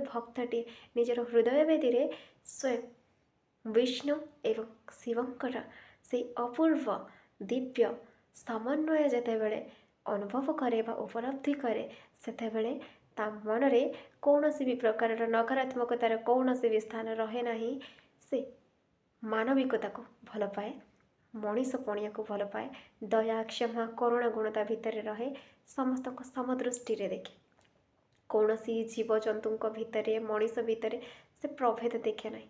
भक्तटी निजर हृदय वेदी स्वयं विष्णु एवं शिवंकर से अपूर्व दिव्य समन्वय जेतेबेले अनुभव करे बा उपलब्धि करे सेतेबेले ता मनरे कौनसी भी प्रकार नकारात्मकतार कौनसी भी स्थान रहे नहीं। से मानविकता को भल पाए, मनीषपणिया को भल पाए, दया क्षमा करुणा गुणता भितर रहे, समस्त समदृष्टि देखे, कौनसी जीवजंतु भितर मनीष भितर से प्रभेद देखे नहीं,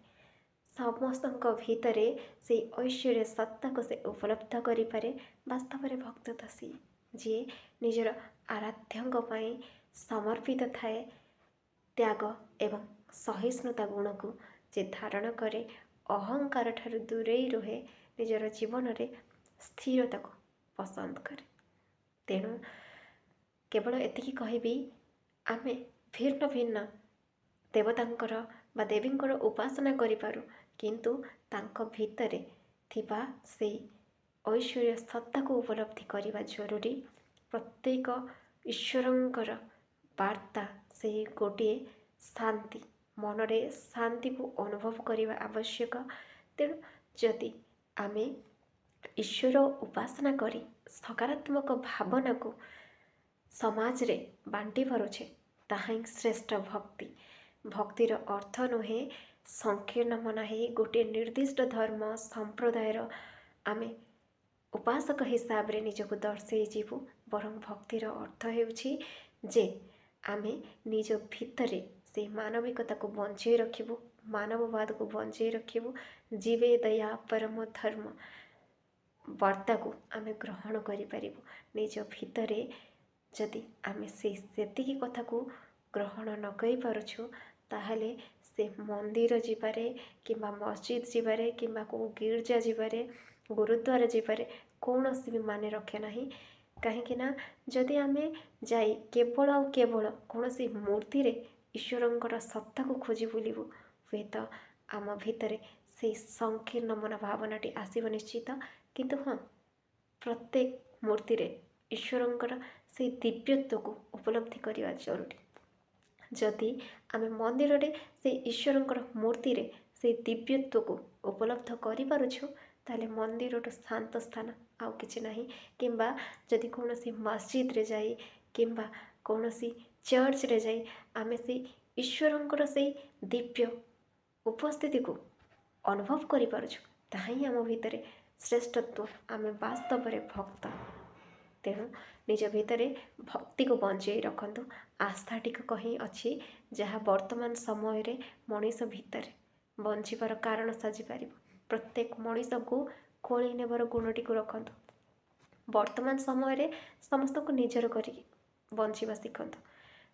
समस्त भितर से ऐश्वर्य सत्ता को से उपलब्ध करें। वास्तव में भक्त तो सी जी निजर आराध्यों समर्पित थाए, त्याग एवं सहिष्णुता गुण को जे धारण करे, अहंकार ठारू दूरे रहे, निजर जीवन रे स्थिरता को पसंद करे। तेणु केवल एतिकी कहबी आमे भिन्न भिन्न देवतांकर बा देवींकर उपासना करिपारू, किंतु तांको भितरे थिबा से ऐश्वर्य सत्ता को उपलब्धि करने जरूरी। प्रत्येक ईश्वरंकर वार्ता से गोटे शांति मनरे शांति को अनुभव करने आवश्यक। तेणु जदि आमे ईश्वर उपासना करी सकारात्मक भावना को समाज रे बांटी पारुछे, ताहा ही श्रेष्ठ भक्ति। भक्तिर अर्थ नुहे संकीर्ण मना है गोटे निर्दिष्ट धर्म संप्रदायर आमे उपासक हिसाब रे निजको दर्शे जीवु, बरं भक्तिर अर्थ हेउछि जे आमे निज भितरे से मानविकता को बंचे रखिबु, मानववाद को बंचे रखिबु, जीवे दया परम धर्म वार्ता को आमे ग्रहण करि परिबु। निज भितरे जदि आमे सेतिकी कथा को ग्रहण न करि पारुछु, ताहले से मंदिर जीवारे किंबा मस्जिद जीवारे किंबा को गिर्जा जीवारे गुरुद्वारा जीवारे कौनसी भी माने रखे नहीं। कहीं जदि आमे जाई केवल आ केवल कौनसी मूर्ति रे ईश्वरंकर सत्ता को खोजी बुलिबु, हुए तो आम भितरे से संकीर्ण मन भावनाटी आसीब निश्चित। किंतु हाँ, प्रत्येक मूर्ति रे ईश्वरंकर से दिव्यत्व को उपलब्धि करवा जरूरी। जदि आमे मंदिर रे से ईश्वरंकर मूर्ति रे से दिव्यत्व को उपलब्ध करि पारुछु, ताले मंदिर शांत स्थान आउ किछि नहीं। किंबा जदि कौनसी मस्जिद रे जाई किंबा कौनसी चर्च रे जाई आमे से ईश्वरंकर से दिव्य उपस्थिति को अनुभव करि पारुछु, ताहा ही आम भितरे श्रेष्ठत्व, आमे वास्तव में भक्त। तेणु निज भितरे भक्ति को बंचे रखंतु। आस्थाटी कहीं अच्छी जहाँ वर्तमान समय रे मनीष भितर बंचार कारण साजी पार। प्रत्येक मनीष को कोली नेबर गुणटी को रखंतु। वर्तमान समय रे समस्त को निजर करी बंचीबा शिखंतु।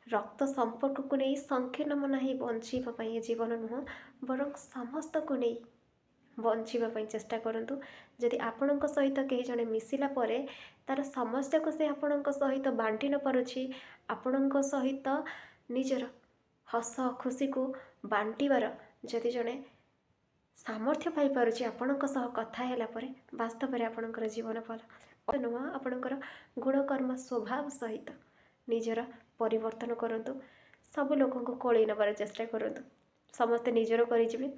रक्त संपर्क को नहीं संकीर्ण मना ही बंचीबा जीवन नुह, बरं समस्त को नहीं बंचीबा चेष्टा करंतु। जदि आपणक सहित कहीं जने मिसिला परे तार समस्या को से आपणक सहित बांटी न पारुछि, आपणक सहित निजर हस खुशी को बांटीबार जदि जने सामर्थ्य पाई पारुछि आपणक सह कथा हैला परे, वास्तव में आपणकर जीवन फल नुह आपणकर गुणकर्म स्वभाव सहित निजर परिवर्तन करंतु। सब लोक को कोली नबार चेष्टा करंतु, समस्ते निजर करिजिबे।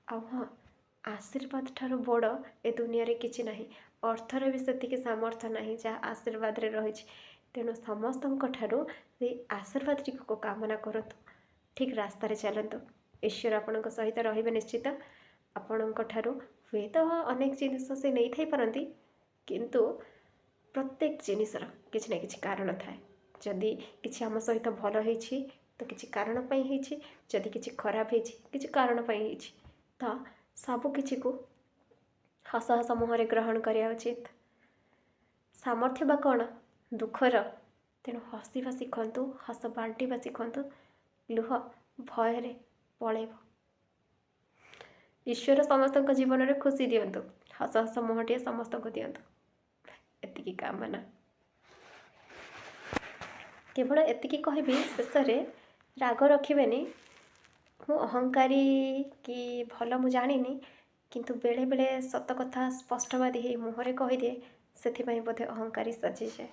आ हाँ, आशीर्वाद ठार बड़ ए दुनिया रे किछि नहीं। अर्थर भी सेतिके सामर्थ्य नहीं जहाँ आशीर्वाद रे रहिछि। तेणु समस्त ठारू से आशीर्वाद टी को कामना करतु, ठीक रास्ता रे चलतु। ईश्वर आपणक सहित रहिबे निश्चित। आपणक ठारू हुए तो अनेक जिनिस से नहीं थाई पारंती, किंतु प्रत्येक जिनिसर किछि ना किछि कारण थाए। जदि किछि आम सहित भल होइछि तो किछि कारण पई होइछि, जदि किछि खराब होइछि किछि कारण पई होइछि। तो सब किछि को हस हस मुहरे ग्रहण करिया उचित। सामर्थ्य बा कौन दुखर, तेणु हसिबा शिखंतु, हस बांटीबा शिखंतु, लुह भय पलैब। ईश्वर समस्त जीवन में खुशी दियंतु, हस हस मुहटिए समस्त को दियंतु, एतिकी कामना। केवल एतिकी कहबी शेष में राग रखिबेनी। मु अहंकारी कि भल मु जानिनी, किंतु बेले बेले सत कथा स्पष्टवादी मुहरे कहीदे, से बोधे अहंकारी साजिजाए।